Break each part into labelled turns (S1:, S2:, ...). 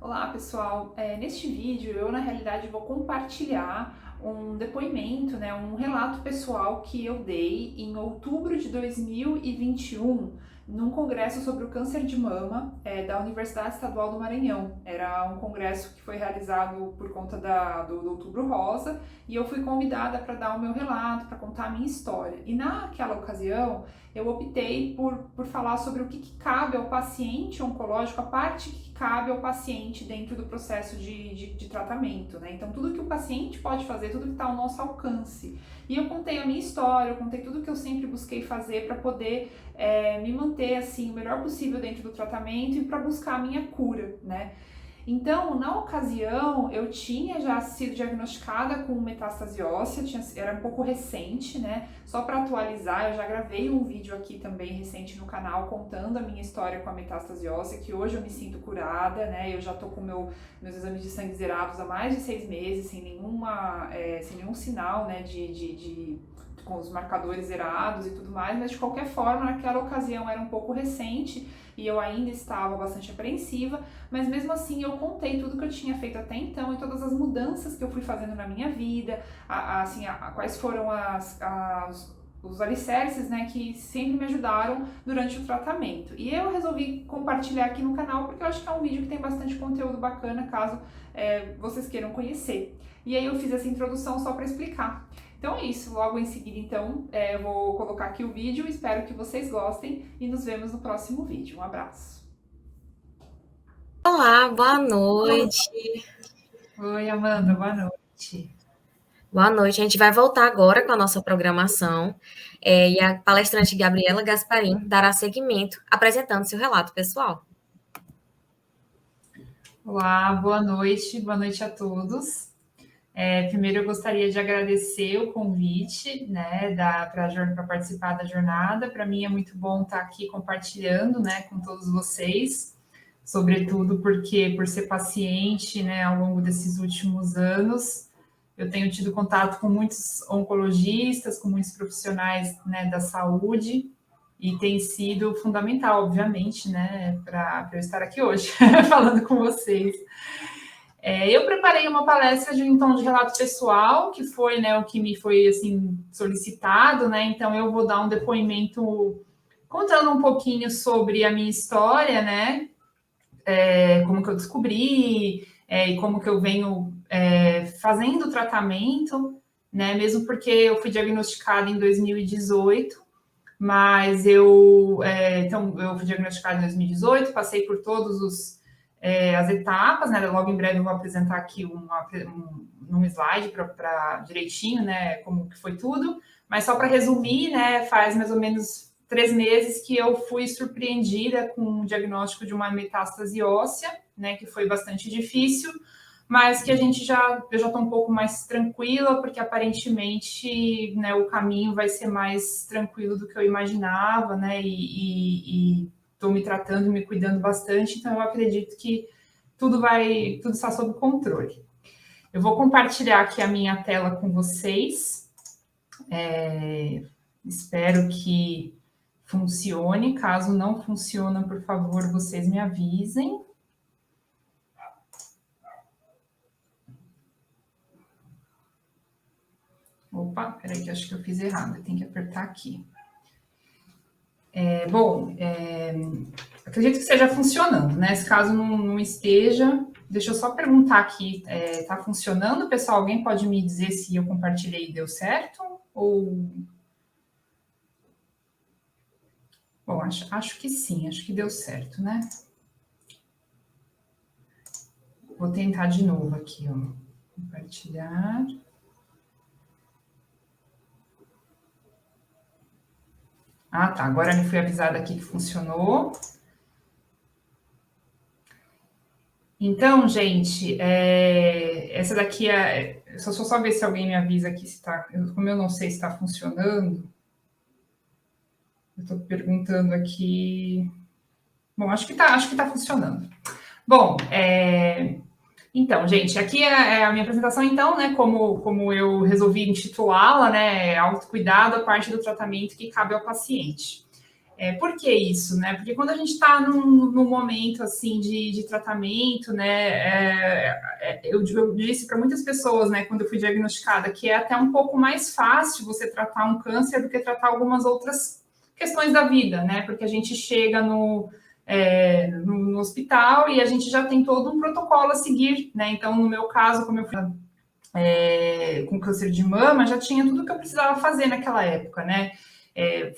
S1: Olá pessoal, neste vídeo eu na realidade vou compartilhar um depoimento, um relato pessoal que eu dei em outubro de 2021 num congresso sobre o câncer de mama da Universidade Estadual do Maranhão. Era um congresso que foi realizado por conta do Outubro Rosa e eu fui convidada para dar o meu relato, para contar a minha história. E naquela ocasião eu optei por falar sobre o que cabe ao paciente oncológico, a parte que cabe ao paciente dentro do processo de tratamento, né? Então, tudo que o paciente pode fazer, tudo que está ao nosso alcance. E eu contei a minha história, eu contei tudo que eu sempre busquei fazer para poder me manter, assim, o melhor possível dentro do tratamento e para buscar a minha cura, né? Então, na ocasião, eu tinha já sido diagnosticada com metástase óssea, era um pouco recente, né? Só para atualizar, eu já gravei um vídeo aqui também recente no canal contando a minha história com a metástase óssea, que hoje eu me sinto curada, né? Eu já tô com meus exames de sangue zerados há mais de 6 meses, sem nenhum sinal, né, com os marcadores zerados e tudo mais, mas de qualquer forma, naquela ocasião era um pouco recente e eu ainda estava bastante apreensiva, mas mesmo assim eu contei tudo que eu tinha feito até então e todas as mudanças que eu fui fazendo na minha vida, quais foram os alicerces, né, que sempre me ajudaram durante o tratamento. E eu resolvi compartilhar aqui no canal porque eu acho que é um vídeo que tem bastante conteúdo bacana, caso vocês queiram conhecer. E aí eu fiz essa introdução só para explicar. Então é isso, logo em seguida então eu vou colocar aqui o vídeo, espero que vocês gostem e nos vemos no próximo vídeo. Um abraço!
S2: Olá, boa noite.
S1: Oi, Amanda, boa noite.
S2: Boa noite. A gente vai voltar agora com a nossa programação. E a palestrante Gabriela Gasparim dará seguimento apresentando seu relato pessoal.
S1: Olá, boa noite a todos. Primeiro eu gostaria de agradecer o convite, né, para participar da jornada. Para mim é muito bom estar aqui compartilhando, né, com todos vocês, sobretudo porque por ser paciente, né, ao longo desses últimos anos, eu tenho tido contato com muitos oncologistas, com muitos profissionais, né, da saúde, e tem sido fundamental, obviamente, né, para eu estar aqui hoje falando com vocês. Eu preparei uma palestra de um tom de relato pessoal, que foi, né, o que me foi assim solicitado, né? Então eu vou dar um depoimento contando um pouquinho sobre a minha história, né? Como que eu descobri e como que eu venho fazendo o tratamento, né? Mesmo porque eu fui diagnosticada em 2018, mas então eu fui diagnosticada em 2018, passei por todos as etapas, né? Logo em breve eu vou apresentar aqui num slide para direitinho, né? Como que foi tudo, mas só para resumir, né? Faz mais ou menos 3 meses que eu fui surpreendida com o diagnóstico de uma metástase óssea, né? Que foi bastante difícil, mas que eu já estou um pouco mais tranquila, porque aparentemente, né, o caminho vai ser mais tranquilo do que eu imaginava, né? E estou me tratando, me cuidando bastante, então eu acredito que tudo está sob controle. Eu vou compartilhar aqui a minha tela com vocês. Espero que funcione. Caso não funcione, por favor, vocês me avisem. Opa, peraí que acho que eu fiz errado. Tem que apertar aqui. Acredito que esteja funcionando, né? Se caso não esteja, deixa eu só perguntar aqui, tá funcionando, pessoal? Alguém pode me dizer se eu compartilhei e deu certo? Bom, acho que sim, acho que deu certo, né? Vou tentar de novo aqui, ó. Compartilhar. Ah, tá. Agora eu fui avisada aqui que funcionou. Então, gente, essa daqui só ver se alguém me avisa aqui se está. Como eu não sei se está funcionando, eu estou perguntando aqui. Bom, acho que tá funcionando. Bom, então, gente, aqui é a minha apresentação, então, né? Como eu resolvi intitulá-la, né? Autocuidado, a parte do tratamento que cabe ao paciente. Por que isso, né? Porque quando a gente está num momento assim de tratamento, né? Eu disse para muitas pessoas, né, quando eu fui diagnosticada, que é até um pouco mais fácil você tratar um câncer do que tratar algumas outras questões da vida, né? Porque a gente chega no hospital e a gente já tem todo um protocolo a seguir, né? Então, no meu caso, como eu fui com câncer de mama, já tinha tudo que eu precisava fazer naquela época, né?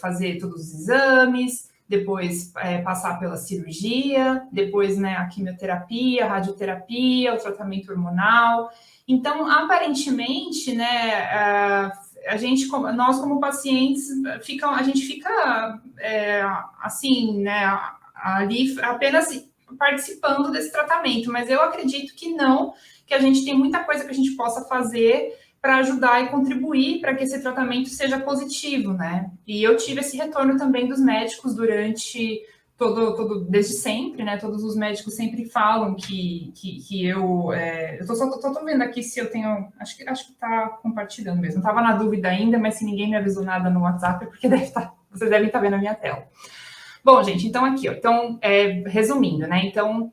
S1: Fazer todos os exames, depois passar pela cirurgia, depois, né, a quimioterapia, a radioterapia, o tratamento hormonal. Então, aparentemente, né, nós como pacientes, a gente fica assim, né, ali apenas participando desse tratamento, mas eu acredito que não, que a gente tem muita coisa que a gente possa fazer para ajudar e contribuir para que esse tratamento seja positivo, né? E eu tive esse retorno também dos médicos durante desde sempre, né? Todos os médicos sempre falam que eu tô vendo aqui se eu tenho, acho que está compartilhando mesmo. Não estava na dúvida ainda, mas se ninguém me avisou nada no WhatsApp, é porque vocês devem estar vendo a minha tela. Bom, gente, então aqui, ó, então, resumindo, né? Então,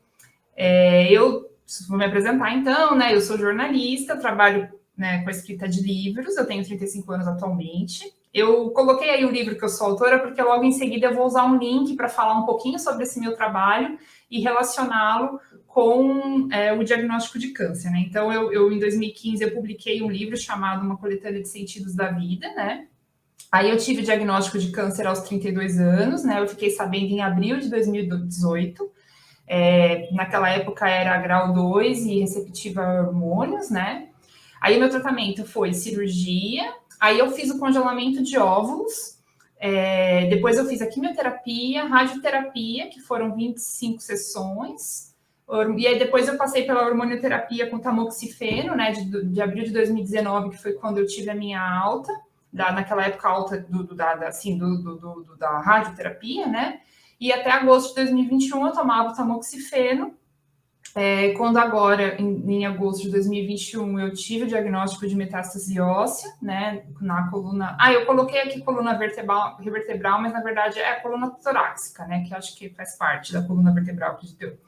S1: eu vou me apresentar, então, né? Eu sou jornalista, trabalho, né, com a escrita de livros, eu tenho 35 anos atualmente. Eu coloquei aí o livro que eu sou autora, porque logo em seguida eu vou usar um link para falar um pouquinho sobre esse meu trabalho e relacioná-lo com o diagnóstico de câncer, né? Então, em 2015, eu publiquei um livro chamado Uma Coletânea de Sentidos da Vida, né? Aí eu tive o diagnóstico de câncer aos 32 anos, né? Eu fiquei sabendo em abril de 2018. Naquela época era grau 2 e receptiva a hormônios, né? Aí o meu tratamento foi cirurgia, aí eu fiz o congelamento de óvulos, depois eu fiz a quimioterapia, radioterapia, que foram 25 sessões, e aí depois eu passei pela hormonioterapia com tamoxifeno, né, de abril de 2019, que foi quando eu tive a minha alta, naquela época alta da radioterapia, né, e até agosto de 2021 eu tomava o tamoxifeno. Quando agora, em agosto de 2021, eu tive o diagnóstico de metástase óssea, né, na coluna... eu coloquei aqui coluna vertebral, mas na verdade é a coluna torácica, né, que acho que faz parte da coluna vertebral que deu.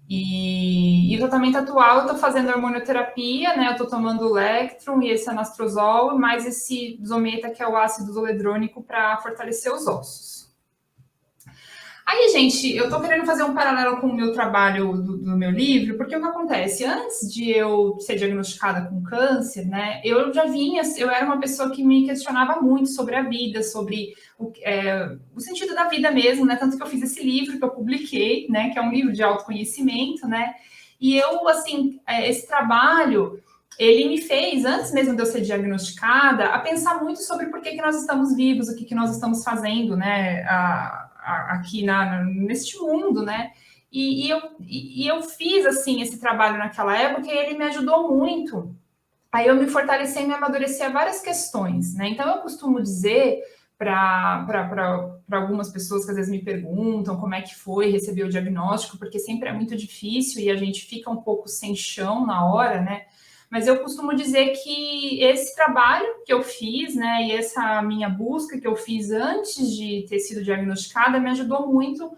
S1: E o tratamento atual, eu tô fazendo hormonioterapia, né, eu tô tomando o Lectrum e esse anastrozol, mais esse Zometa, que é o ácido zoledrônico, para fortalecer os ossos. Aí, gente, eu tô querendo fazer um paralelo com o meu trabalho do meu livro, porque o que acontece? Antes de eu ser diagnosticada com câncer, né, eu era uma pessoa que me questionava muito sobre a vida, sobre o sentido da vida mesmo, né, tanto que eu fiz esse livro que eu publiquei, né, que é um livro de autoconhecimento, né, e eu, assim, esse trabalho, ele me fez, antes mesmo de eu ser diagnosticada, a pensar muito sobre por que nós estamos vivos, o que nós estamos fazendo, né, aqui neste mundo, né? E eu fiz, assim, esse trabalho naquela época e ele me ajudou muito. Aí eu me fortaleci e me amadureci a várias questões, né? Então, eu costumo dizer para algumas pessoas que às vezes me perguntam como é que foi receber o diagnóstico, porque sempre é muito difícil e a gente fica um pouco sem chão na hora, né? Mas eu costumo dizer que esse trabalho que eu fiz, né, e essa minha busca que eu fiz antes de ter sido diagnosticada me ajudou muito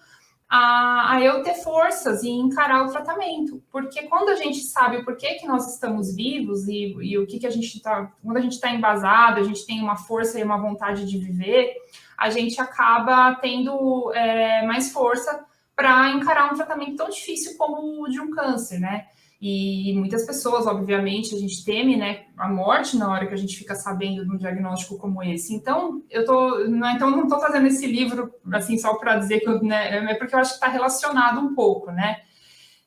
S1: a eu ter forças e encarar o tratamento. Porque quando a gente sabe o porquê que nós estamos vivos e o que a gente está... Quando a gente está embasado, a gente tem uma força e uma vontade de viver, a gente acaba tendo mais força para encarar um tratamento tão difícil como o de um câncer, né? E muitas pessoas, obviamente, a gente teme, né, a morte na hora que a gente fica sabendo de um diagnóstico como esse. Então, não estou trazendo esse livro assim só para dizer que né, é porque eu acho que está relacionado um pouco, né?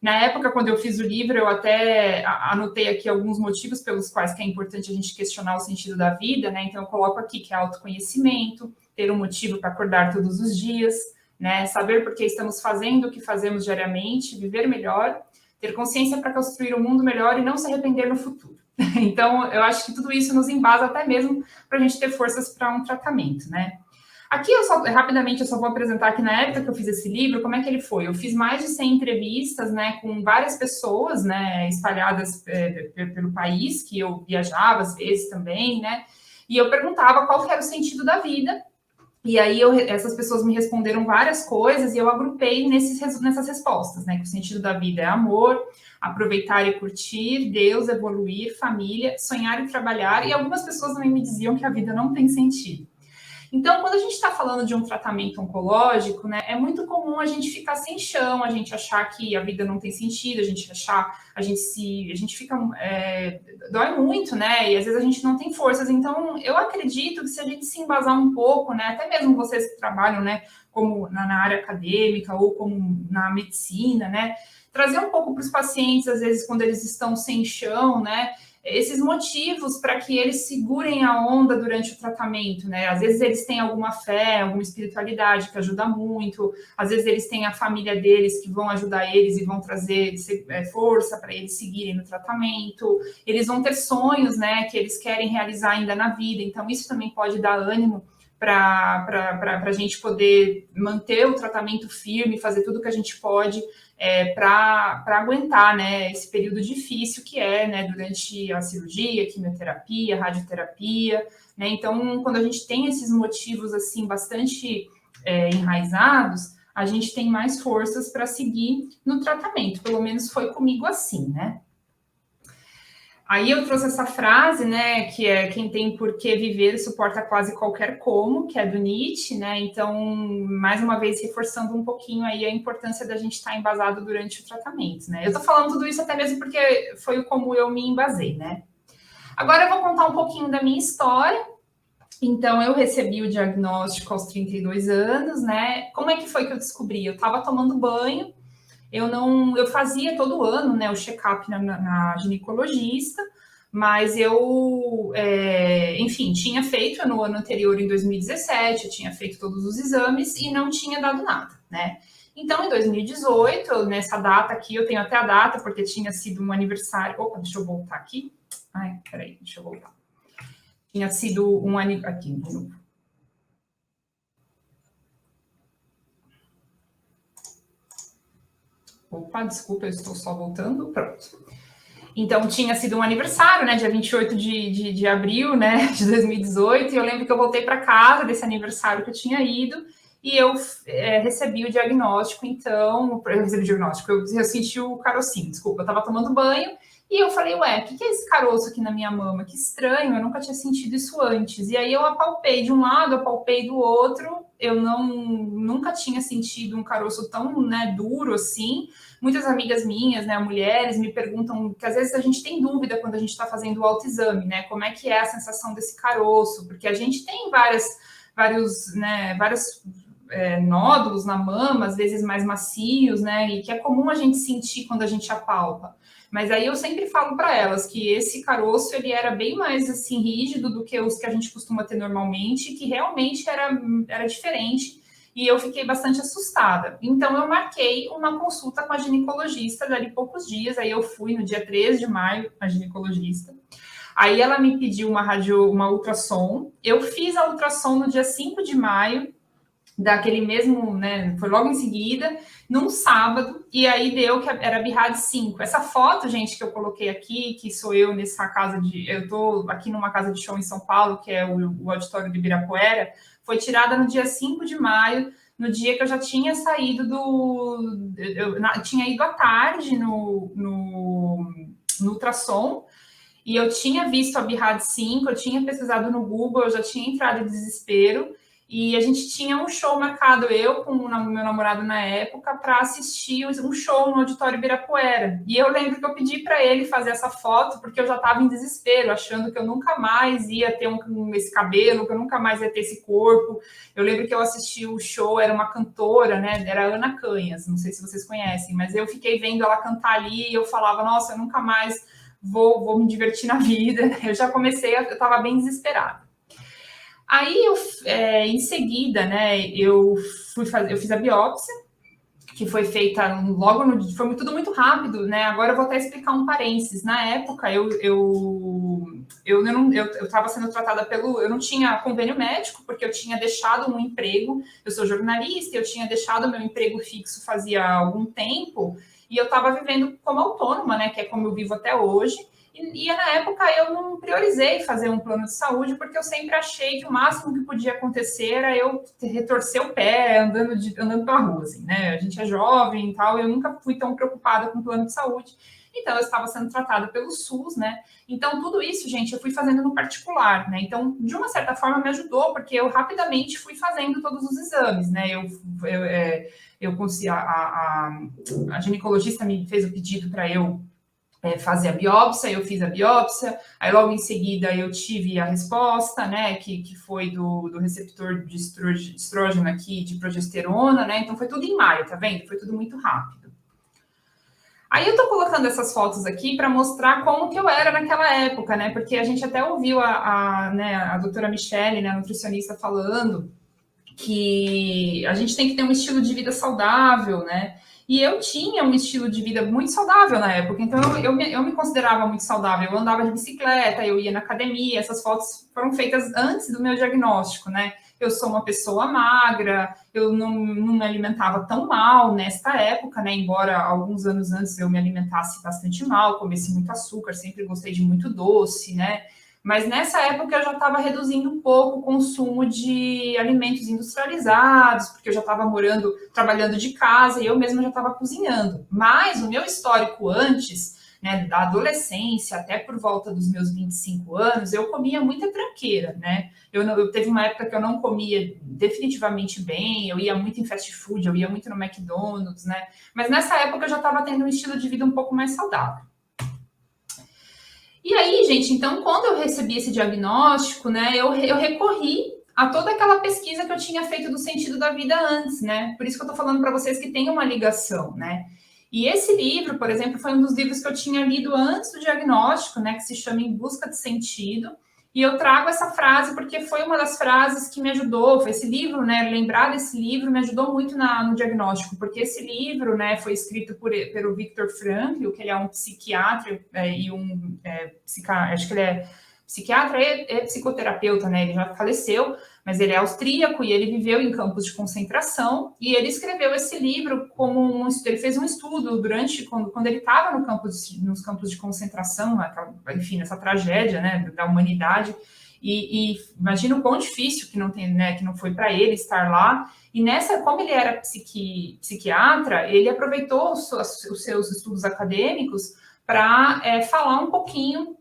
S1: Na época, quando eu fiz o livro, eu até anotei aqui alguns motivos pelos quais que é importante a gente questionar o sentido da vida, né? Então, eu coloco aqui que é autoconhecimento, ter um motivo para acordar todos os dias, né? Saber por que estamos fazendo o que fazemos diariamente, viver melhor, ter consciência para construir um mundo melhor e não se arrepender no futuro. Então, eu acho que tudo isso nos embasa até mesmo para a gente ter forças para um tratamento, né? Aqui, rapidamente, eu só vou apresentar que na época que eu fiz esse livro, como é que ele foi? Eu fiz mais de 100 entrevistas, né, com várias pessoas, né, espalhadas pelo país, que eu viajava às vezes também, né? E eu perguntava qual que era o sentido da vida E aí essas pessoas me responderam várias coisas e eu agrupei nessas respostas, né? Que o sentido da vida é amor, aproveitar e curtir, Deus, evoluir, família, sonhar e trabalhar. E algumas pessoas também me diziam que a vida não tem sentido. Então, quando a gente está falando de um tratamento oncológico, né, é muito comum a gente ficar sem chão, a gente achar que a vida não tem sentido, a gente fica, dói muito, né, e às vezes a gente não tem forças. Então, eu acredito que se a gente se embasar um pouco, né, até mesmo vocês que trabalham, né, como na área acadêmica ou como na medicina, né, trazer um pouco para os pacientes, às vezes, quando eles estão sem chão, né, esses motivos para que eles segurem a onda durante o tratamento, né? Às vezes eles têm alguma fé, alguma espiritualidade que ajuda muito, às vezes eles têm a família deles que vão ajudar eles e vão trazer força para eles seguirem no tratamento, eles vão ter sonhos, né, que eles querem realizar ainda na vida, então isso também pode dar ânimo para a gente poder manter o tratamento firme, fazer tudo que a gente pode para aguentar, né, esse período difícil que é, né, durante a cirurgia, quimioterapia, radioterapia, né, então quando a gente tem esses motivos, assim, bastante enraizados, a gente tem mais forças para seguir no tratamento, pelo menos foi comigo assim, né. Aí eu trouxe essa frase, né, que é quem tem por que viver suporta quase qualquer como, que é do Nietzsche, né, então, mais uma vez, reforçando um pouquinho aí a importância da gente estar embasado durante o tratamento, né. Eu tô falando tudo isso até mesmo porque foi como eu me embasei, né. Agora eu vou contar um pouquinho da minha história. Então, eu recebi o diagnóstico aos 32 anos, né. Como é que foi que eu descobri? Eu estava tomando banho, eu fazia todo ano, né, o check-up na ginecologista, mas enfim, tinha feito no ano anterior, em 2017, eu tinha feito todos os exames e não tinha dado nada, né? Então, em 2018, nessa data aqui, eu tenho até a data, porque tinha sido um aniversário. Opa, deixa eu voltar aqui. Ai, peraí, deixa eu voltar. Tinha sido um aniversário. Aqui, de novo. Opa, desculpa, eu estou só voltando. Pronto. Então, tinha sido um aniversário, né, dia 28 de abril, né, de 2018, e eu lembro que eu voltei para casa desse aniversário que eu tinha ido, e eu recebi o diagnóstico, então, eu senti o carocinho, desculpa, eu estava tomando banho, e eu falei, ué, o que é esse caroço aqui na minha mama? Que estranho, eu nunca tinha sentido isso antes. E aí eu apalpei de um lado, apalpei do outro, eu nunca tinha sentido um caroço tão, né, duro assim. Muitas amigas minhas, né, mulheres, me perguntam que às vezes a gente tem dúvida quando a gente está fazendo o autoexame, né, como é que é a sensação desse caroço, porque a gente tem vários nódulos na mama, às vezes mais macios, né, e que é comum a gente sentir quando a gente apalpa. Mas aí eu sempre falo para elas que esse caroço ele era bem mais assim rígido do que os que a gente costuma ter normalmente, que realmente era diferente e eu fiquei bastante assustada. Então eu marquei uma consulta com a ginecologista dali poucos dias, aí eu fui no dia 13 de maio a ginecologista. Aí ela me pediu uma ultrassom. Eu fiz a ultrassom no dia 5 de maio daquele mesmo, né, foi logo em seguida, num sábado, e aí deu que era BIRAD 5. Essa foto, gente, que eu coloquei aqui, que sou eu nessa eu tô aqui numa casa de show em São Paulo, que é o auditório de Ibirapuera, foi tirada no dia 5 de maio, no dia que eu já tinha saído tinha ido à tarde no ultrassom, e eu tinha visto a BIRAD 5, eu tinha pesquisado no Google, eu já tinha entrado em desespero, e a gente tinha um show marcado, eu com o meu namorado na época, para assistir um show no Auditório Ibirapuera. E eu lembro que eu pedi para ele fazer essa foto, porque eu já estava em desespero, achando que eu nunca mais ia ter esse cabelo, que eu nunca mais ia ter esse corpo. Eu lembro que eu assisti o show, era uma cantora, né? Era a Ana Canhas, não sei se vocês conhecem, mas eu fiquei vendo ela cantar ali e eu falava, nossa, eu nunca mais vou me divertir na vida. Eu já comecei, eu estava bem desesperada. Aí, em seguida, né, eu fiz a biópsia, que foi feita foi tudo muito rápido, né? Agora eu vou até explicar um parênteses. Na época, eu estava sendo tratada eu não tinha convênio médico, porque eu tinha deixado um emprego, eu sou jornalista, eu tinha deixado meu emprego fixo fazia algum tempo, e eu estava vivendo como autônoma, né, que é como eu vivo até hoje. E na época eu não priorizei fazer um plano de saúde, porque eu sempre achei que o máximo que podia acontecer era eu retorcer o pé andando pela rua, assim, né? A gente é jovem e tal, eu nunca fui tão preocupada com o plano de saúde. Então, eu estava sendo tratada pelo SUS, né? Então, tudo isso, gente, eu fui fazendo no particular, né? Então, de uma certa forma, me ajudou, porque eu rapidamente fui fazendo todos os exames, né? Eu consegui, a ginecologista me fez o pedido para eu fazer a biópsia, eu fiz a biópsia, aí logo em seguida eu tive a resposta, né, que foi do receptor de estrógeno aqui, de progesterona, né, então foi tudo em maio, tá vendo? Foi tudo muito rápido. Aí eu tô colocando essas fotos aqui para mostrar como que eu era naquela época, né, porque a gente até ouviu né, a doutora Michele, né, a nutricionista, falando que a gente tem que ter um estilo de vida saudável, né? E eu tinha um estilo de vida muito saudável na época, então eu me considerava muito saudável. Eu andava de bicicleta, eu ia na academia, essas fotos foram feitas antes do meu diagnóstico, né? Eu sou uma pessoa magra, eu não me alimentava tão mal nesta época, né? Embora alguns anos antes eu me alimentasse bastante mal, comesse muito açúcar, sempre gostei de muito doce, né? Mas nessa época eu já estava reduzindo um pouco o consumo de alimentos industrializados, porque eu já estava morando, trabalhando de casa e eu mesma já estava cozinhando. Mas o meu histórico antes, né, da adolescência até por volta dos meus 25 anos, eu comia muita tranqueira, né? Eu teve uma época que eu não comia definitivamente bem, eu ia muito em fast food, eu ia muito no McDonald's, né? Mas nessa época eu já estava tendo um estilo de vida um pouco mais saudável. E aí, gente, então, quando eu recebi esse diagnóstico, né, eu recorri a toda aquela pesquisa que eu tinha feito do sentido da vida antes, né? Por isso que eu tô falando para vocês que tem uma ligação, né? E esse livro, por exemplo, foi um dos livros que eu tinha lido antes do diagnóstico, né, que se chama Em Busca de Sentido. E eu trago essa frase porque foi uma das frases que me ajudou, foi esse livro, né, lembrar desse livro me ajudou muito no diagnóstico, porque esse livro, né, foi escrito pelo Viktor Frankl, que ele é um psiquiatra e acho que ele é psiquiatra e psicoterapeuta, né, ele já faleceu, mas ele é austríaco e ele viveu em campos de concentração e ele escreveu esse livro como ele fez um estudo quando ele estava nos campos de concentração, enfim, nessa tragédia, né, da humanidade. E imagina o quão difícil que não tem, né, que não foi para ele estar lá. E como ele era psiquiatra, ele aproveitou os seus estudos acadêmicos para falar um pouquinho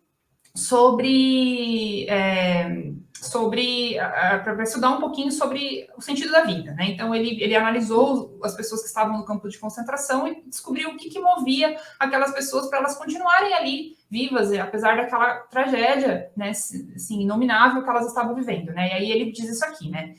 S1: para estudar um pouquinho sobre o sentido da vida, né? Então ele analisou as pessoas que estavam no campo de concentração e descobriu o que movia aquelas pessoas para elas continuarem ali vivas, apesar daquela tragédia, né, assim, inominável que elas estavam vivendo, né? E aí ele diz isso aqui, né?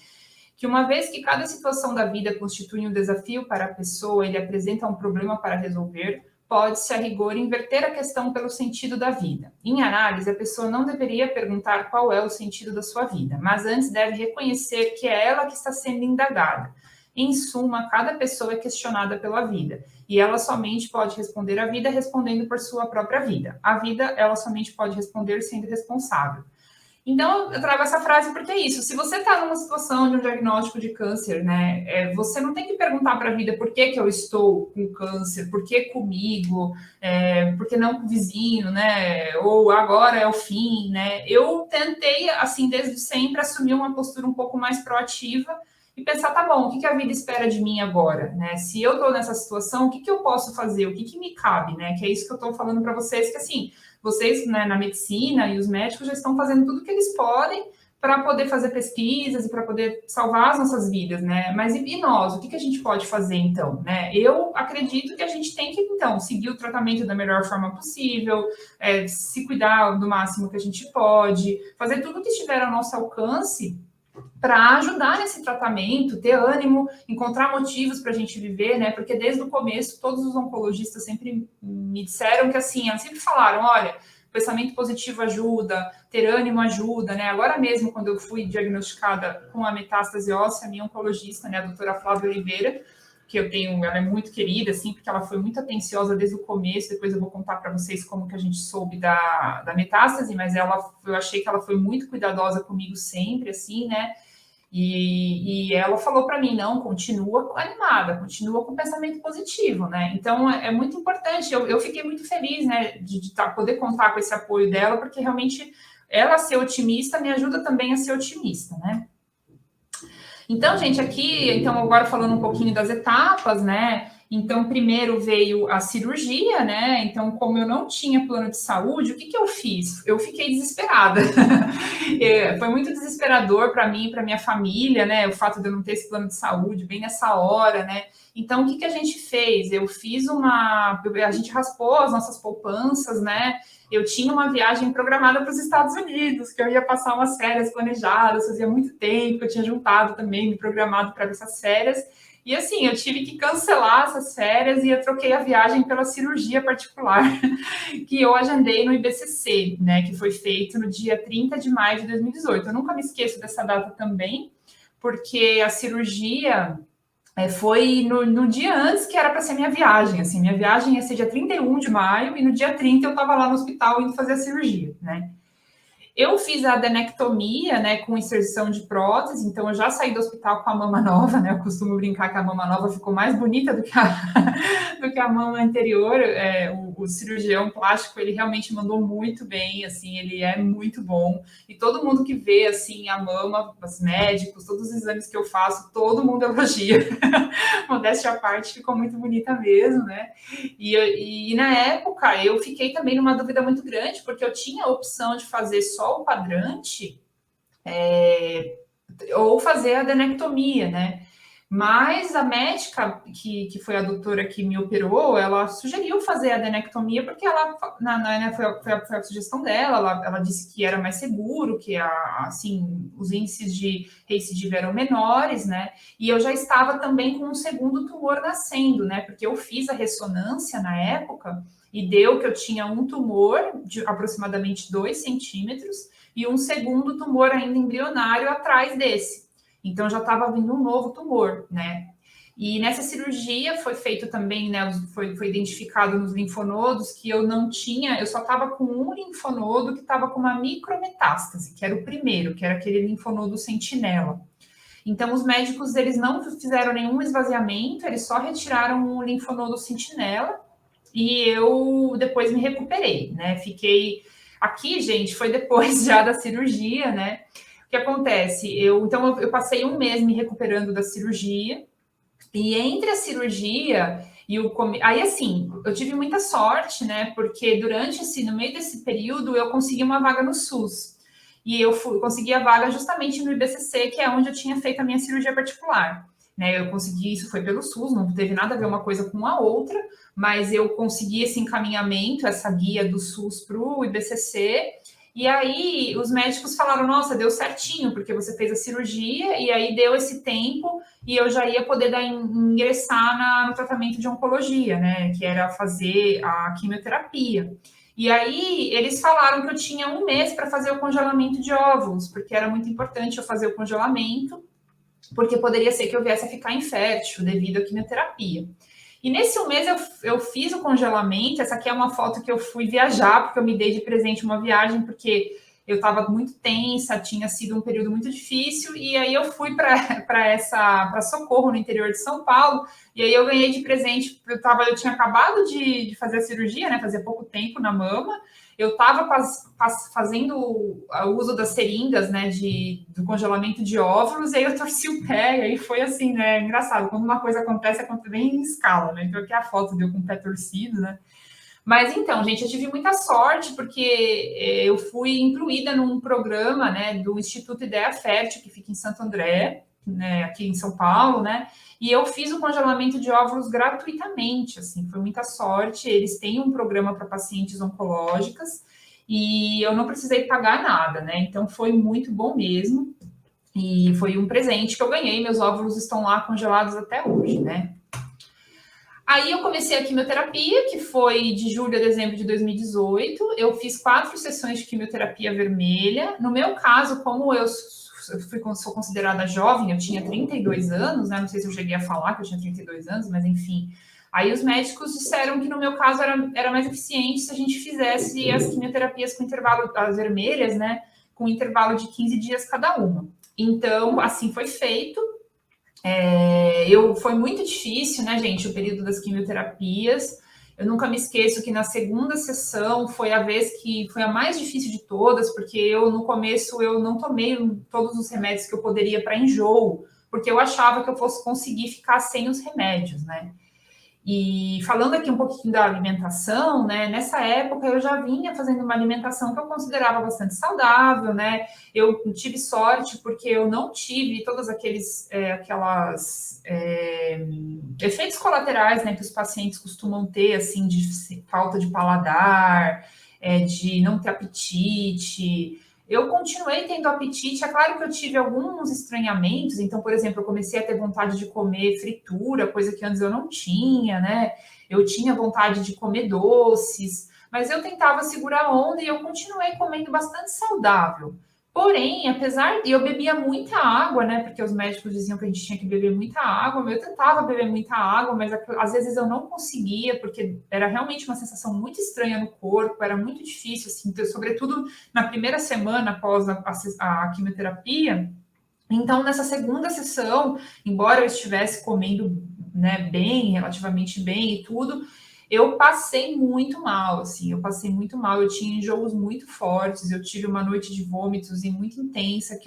S1: Que uma vez que cada situação da vida constitui um desafio para a pessoa, ele apresenta um problema para resolver, pode-se, a rigor, inverter a questão pelo sentido da vida. Em análise, a pessoa não deveria perguntar qual é o sentido da sua vida, mas antes deve reconhecer que é ela que está sendo indagada. Em suma, cada pessoa é questionada pela vida, e ela somente pode responder à vida respondendo por sua própria vida. A vida, ela somente pode responder sendo responsável. Então, eu trago essa frase porque é isso. Se você está numa situação de um diagnóstico de câncer, né, você não tem que perguntar para a vida por que eu estou com câncer, por que comigo, por que não com o vizinho, né, ou agora é o fim, né. Eu tentei, assim, desde sempre, assumir uma postura um pouco mais proativa e pensar, tá bom, o que a vida espera de mim agora, né? Se eu estou nessa situação, o que eu posso fazer? O que me cabe, né? Que é isso que eu estou falando para vocês, que assim, vocês, né, na medicina e os médicos já estão fazendo tudo o que eles podem para poder fazer pesquisas e para poder salvar as nossas vidas, né? Mas e nós? O que a gente pode fazer, então, né? Eu acredito que a gente tem que, então, seguir o tratamento da melhor forma possível, se cuidar do máximo que a gente pode, fazer tudo o que estiver ao nosso alcance para ajudar nesse tratamento, ter ânimo, encontrar motivos para a gente viver, né? Porque desde o começo, todos os oncologistas sempre me disseram que, assim, elas sempre falaram, olha, pensamento positivo ajuda, ter ânimo ajuda, né? Agora mesmo, quando eu fui diagnosticada com a metástase óssea, a minha oncologista, né, a doutora Flávia Oliveira, que eu tenho, ela é muito querida, assim, porque ela foi muito atenciosa desde o começo, depois eu vou contar para vocês como que a gente soube da metástase, mas eu achei que ela foi muito cuidadosa comigo sempre, assim, né? E ela falou para mim, não, continua animada, continua com pensamento positivo, né? Então é muito importante. Eu fiquei muito feliz, né, de poder contar com esse apoio dela, porque realmente ela ser otimista me ajuda também a ser otimista, né? Então, gente, aqui, então agora falando um pouquinho das etapas, né? Então, primeiro veio a cirurgia, né? Então, como eu não tinha plano de saúde, o que eu fiz? Eu fiquei desesperada. Foi muito desesperador para mim, para minha família, né? O fato de eu não ter esse plano de saúde bem nessa hora, né? Então, o que a gente fez? Eu fiz a gente raspou as nossas poupanças, né? Eu tinha uma viagem programada para os Estados Unidos, que eu ia passar umas férias planejadas, fazia muito tempo, eu tinha juntado também, me programado para essas férias. E assim, eu tive que cancelar essas férias e eu troquei a viagem pela cirurgia particular, que eu agendei no IBCC, né, que foi feito no dia 30 de maio de 2018. Eu nunca me esqueço dessa data também, porque a cirurgia foi no dia antes que era para ser minha viagem. Assim, minha viagem ia ser dia 31 de maio e no dia 30 eu estava lá no hospital indo fazer a cirurgia, né? Eu fiz a adenectomia, né, com inserção de prótese, então eu já saí do hospital com a mama nova, né? Eu costumo brincar que a mama nova ficou mais bonita do que do que a mama anterior. O cirurgião plástico, ele realmente mandou muito bem, assim, ele é muito bom. E todo mundo que vê, assim, a mama, os médicos, todos os exames que eu faço, todo mundo elogia. Modéstia à parte, ficou muito bonita mesmo, né? E na época eu fiquei também numa dúvida muito grande, porque eu tinha a opção de fazer só o quadrante ou fazer a adenectomia, né? Mas a médica, que foi a doutora que me operou, ela sugeriu fazer a adenectomia, porque ela foi a sugestão dela, ela disse que era mais seguro, que assim, os índices de recidiva eram menores, né? E eu já estava também com um segundo tumor nascendo, né? Porque eu fiz a ressonância na época e deu que eu tinha um tumor de aproximadamente 2 centímetros e um segundo tumor ainda embrionário atrás desse. Então já estava vindo um novo tumor, né? E nessa cirurgia foi feito também, né? Foi identificado nos linfonodos que eu não tinha, eu só estava com um linfonodo que estava com uma micrometástase, que era o primeiro, que era aquele linfonodo sentinela. Então os médicos eles não fizeram nenhum esvaziamento, eles só retiraram o linfonodo sentinela e eu depois me recuperei, né? Fiquei aqui, gente, foi depois já da cirurgia, né? O que acontece? Então, eu passei um mês me recuperando da cirurgia, e entre a cirurgia e o. Aí, assim, eu tive muita sorte, né? Porque no meio desse período, eu consegui uma vaga no SUS. E eu consegui a vaga justamente no IBCC, que é onde eu tinha feito a minha cirurgia particular. Né, eu consegui, isso foi pelo SUS, não teve nada a ver uma coisa com a outra, mas eu consegui esse encaminhamento, essa guia do SUS para o IBCC. E aí os médicos falaram, nossa, deu certinho, porque você fez a cirurgia e aí deu esse tempo e eu já ia poder ingressar no tratamento de oncologia, né? Que era fazer a quimioterapia. E aí eles falaram que eu tinha um mês para fazer o congelamento de óvulos, porque era muito importante eu fazer o congelamento, porque poderia ser que eu viesse a ficar infértil devido à quimioterapia. E nesse um mês eu fiz o congelamento. Essa aqui é uma foto que eu fui viajar, porque eu me dei de presente uma viagem, porque eu estava muito tensa, tinha sido um período muito difícil, e aí eu fui para Socorro, no interior de São Paulo, e aí eu ganhei de presente, eu tinha acabado de fazer a cirurgia, né, fazia pouco tempo na mama, eu estava fazendo o uso das seringas, né, do congelamento de óvulos, e aí eu torci o pé, e aí foi assim, né, engraçado, quando uma coisa acontece bem em escala, né, então aqui a foto deu com o pé torcido, né. Mas então, gente, eu tive muita sorte, porque eu fui incluída num programa, né, do Instituto Ideia Fértil, que fica em Santo André, né, aqui em São Paulo, né, e eu fiz o congelamento de óvulos gratuitamente, assim, foi muita sorte. Eles têm um programa para pacientes oncológicas e eu não precisei pagar nada, né? Então foi muito bom mesmo. E foi um presente que eu ganhei. Meus óvulos estão lá congelados até hoje, né? Aí eu comecei a quimioterapia, que foi de julho a dezembro de 2018. Eu fiz 4 sessões de quimioterapia vermelha. No meu caso, como sou considerada jovem, eu tinha 32 anos, né? Não sei se eu cheguei a falar que eu tinha 32 anos, mas enfim. Aí os médicos disseram que no meu caso era mais eficiente se a gente fizesse as quimioterapias com intervalo, as vermelhas, né? Com intervalo de 15 dias cada uma. Então, assim foi feito. Foi muito difícil, né, gente, o período das quimioterapias. Eu nunca me esqueço que na segunda sessão foi a vez que foi a mais difícil de todas, porque eu, no começo, eu não tomei todos os remédios que eu poderia para enjoo, porque eu achava que eu fosse conseguir ficar sem os remédios, né? E falando aqui um pouquinho da alimentação, né? Nessa época eu já vinha fazendo uma alimentação que eu considerava bastante saudável, né? Eu tive sorte porque eu não tive todos aquelas efeitos colaterais, né, que os pacientes costumam ter, assim, de falta de paladar, de não ter apetite. Eu continuei tendo apetite, é claro que eu tive alguns estranhamentos, então, por exemplo, eu comecei a ter vontade de comer fritura, coisa que antes eu não tinha, né? Eu tinha vontade de comer doces, mas eu tentava segurar a onda e eu continuei comendo bastante saudável. Porém, apesar de eu bebia muita água, né? Porque os médicos diziam que a gente tinha que beber muita água, eu tentava beber muita água, mas às vezes eu não conseguia, porque era realmente uma sensação muito estranha no corpo, era muito difícil, assim, sobretudo na primeira semana após a quimioterapia. Então, nessa segunda sessão, embora eu estivesse comendo, né, bem, relativamente bem e tudo, eu passei muito mal, assim, eu passei muito mal, eu tinha enjoos muito fortes, eu tive uma noite de vômitos e muito intensa,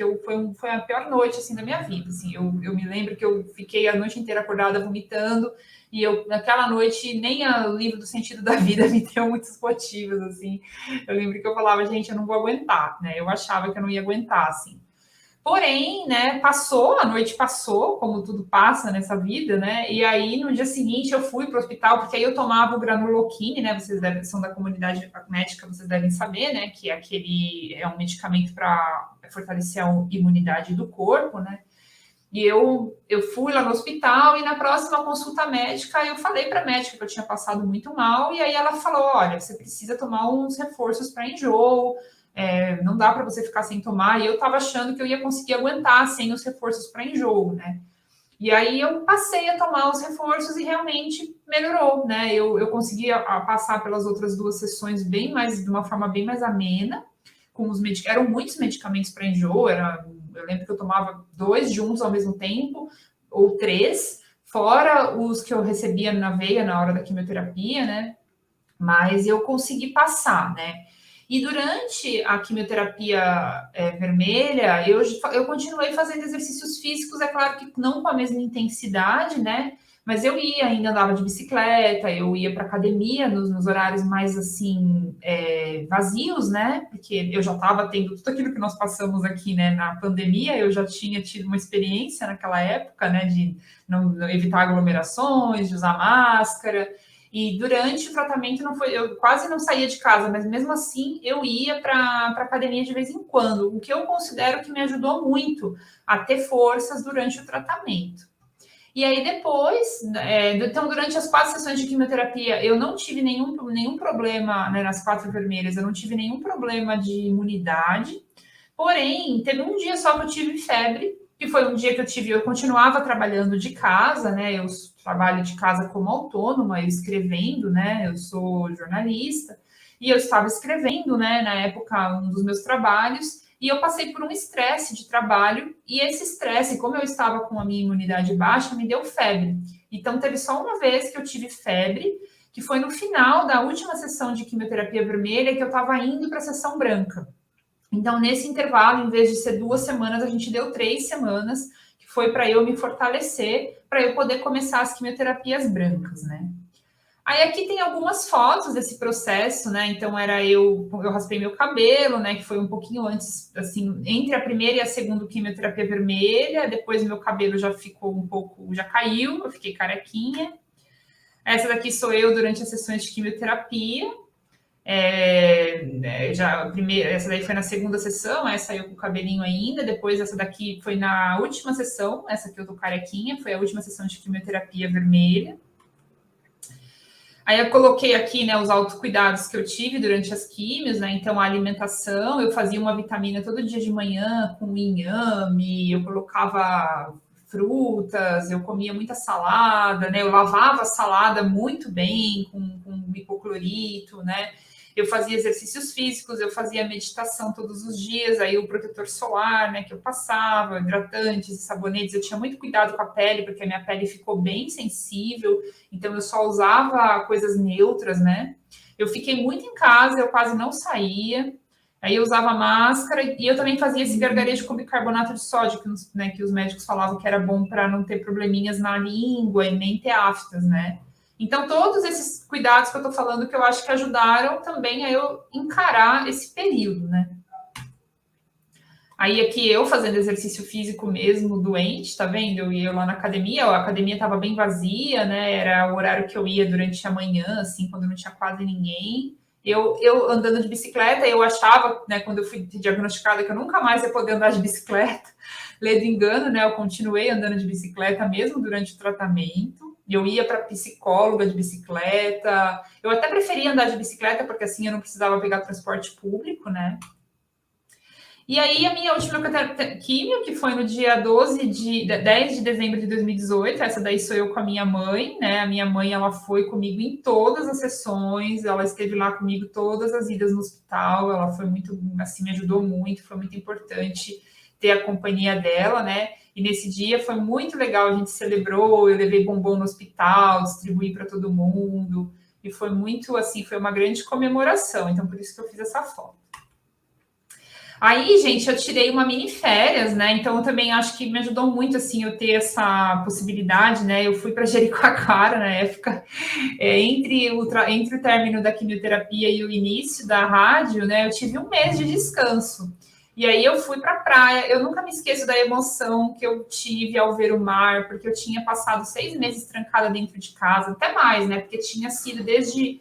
S1: foi a pior noite, assim, da minha vida, assim, eu me lembro que eu fiquei a noite inteira acordada vomitando, e eu, naquela noite, nem o livro do Sentido da Vida me deu muitos motivos, assim, eu lembro que eu falava, gente, eu não vou aguentar, né, eu achava que eu não ia aguentar, assim, porém, né, passou, a noite passou, como tudo passa nessa vida, né? E aí, no dia seguinte, eu fui para o hospital, porque aí eu tomava o granuloquine, né? São da comunidade médica, vocês devem saber, né? Que é um medicamento para fortalecer a imunidade do corpo, né? E eu fui lá no hospital e na próxima consulta médica eu falei para a médica que eu tinha passado muito mal, e aí ela falou: olha, você precisa tomar uns reforços para enjoo, não dá para você ficar sem tomar. E eu estava achando que eu ia conseguir aguentar sem os reforços para enjoo, né? E aí eu passei a tomar os reforços e realmente melhorou, né? Eu consegui passar pelas outras duas sessões de uma forma bem mais amena, com eram muitos medicamentos para enjoo, eu lembro que eu tomava 2 juntos ao mesmo tempo, ou 3, fora os que eu recebia na veia na hora da quimioterapia, né? Mas eu consegui passar, né? E durante a quimioterapia vermelha, eu continuei fazendo exercícios físicos, é claro que não com a mesma intensidade, né? Mas eu ia, ainda andava de bicicleta, eu ia para academia nos horários mais assim vazios, né? Porque eu já estava tendo tudo aquilo que nós passamos aqui, né? Na pandemia, eu já tinha tido uma experiência naquela época, né? De não evitar aglomerações, de usar máscara. E durante o tratamento eu quase não saía de casa, mas mesmo assim eu ia para academia de vez em quando, o que eu considero que me ajudou muito a ter forças durante o tratamento. E aí depois, então durante as 4 sessões de quimioterapia, eu não tive nenhum problema, né, nas 4 vermelhas, eu não tive nenhum problema de imunidade. Porém, teve um dia só que eu tive febre, que foi um dia que eu continuava trabalhando de casa, né? Eu trabalho de casa como autônoma, escrevendo, né? Eu sou jornalista, e eu estava escrevendo, né, na época, um dos meus trabalhos, e eu passei por um estresse de trabalho, e esse estresse, como eu estava com a minha imunidade baixa, me deu febre. Então, teve só uma vez que eu tive febre, que foi no final da última sessão de quimioterapia vermelha, que eu estava indo para a sessão branca. Então, nesse intervalo, em vez de ser 2 semanas, a gente deu 3 semanas, que foi para eu me fortalecer, para eu poder começar as quimioterapias brancas, né? Aí aqui tem algumas fotos desse processo, né? Então eu raspei meu cabelo, né? Que foi um pouquinho antes, assim, entre a primeira e a segunda quimioterapia vermelha. Depois meu cabelo já ficou um pouco, já caiu, eu fiquei carequinha. Essa daqui sou eu durante as sessões de quimioterapia. Essa daí foi na segunda sessão, essa eu com o cabelinho ainda. Depois essa daqui foi na última sessão, essa que eu tô carequinha, foi a última sessão de quimioterapia vermelha. Aí eu coloquei aqui, né, os autocuidados que eu tive durante as químios, né? Então a alimentação, eu fazia uma vitamina todo dia de manhã com inhame, eu colocava frutas, eu comia muita salada, né? Eu lavava a salada muito bem com hipoclorito, né? Eu fazia exercícios físicos, eu fazia meditação todos os dias, aí o protetor solar, né, que eu passava, hidratantes e sabonetes, eu tinha muito cuidado com a pele, porque a minha pele ficou bem sensível, então eu só usava coisas neutras, né? Eu fiquei muito em casa, eu quase não saía. Aí eu usava máscara e eu também fazia esse gargarejo com bicarbonato de sódio, né, que os médicos falavam que era bom para não ter probleminhas na língua e nem ter aftas, né? Então, todos esses cuidados que eu tô falando que eu acho que ajudaram também a eu encarar esse período, né? Aí aqui eu fazendo exercício físico mesmo, doente, tá vendo? Eu ia lá na academia, a academia tava bem vazia, né? Era o horário que eu ia durante a manhã, assim, quando não tinha quase ninguém. Eu andando de bicicleta, eu achava, né, quando eu fui diagnosticada, que eu nunca mais ia poder andar de bicicleta. Ledo engano, né? Eu continuei andando de bicicleta mesmo durante o tratamento. Eu ia para psicóloga de bicicleta. Eu até preferia andar de bicicleta, porque assim eu não precisava pegar transporte público, né? E aí, a minha última químio, que foi no dia 10 de dezembro de 2018, essa daí sou eu com a minha mãe, né? A minha mãe, ela foi comigo em todas as sessões, ela esteve lá comigo todas as idas no hospital, ela foi muito, assim, me ajudou muito, foi muito importante ter a companhia dela, né? E nesse dia foi muito legal, a gente celebrou, eu levei bombom no hospital, distribuí para todo mundo, e foi muito, assim, foi uma grande comemoração, então por isso que eu fiz essa foto. Aí, gente, eu tirei uma mini férias, né? Então, eu também acho que me ajudou muito, assim, eu ter essa possibilidade, né? Eu fui para Jericoacoara na época, entre o término da quimioterapia e o início da rádio, né? Eu tive um mês de descanso. E aí eu fui para a praia. Eu nunca me esqueço da emoção que eu tive ao ver o mar, porque eu tinha passado 6 meses trancada dentro de casa, até mais, né? Porque tinha sido desde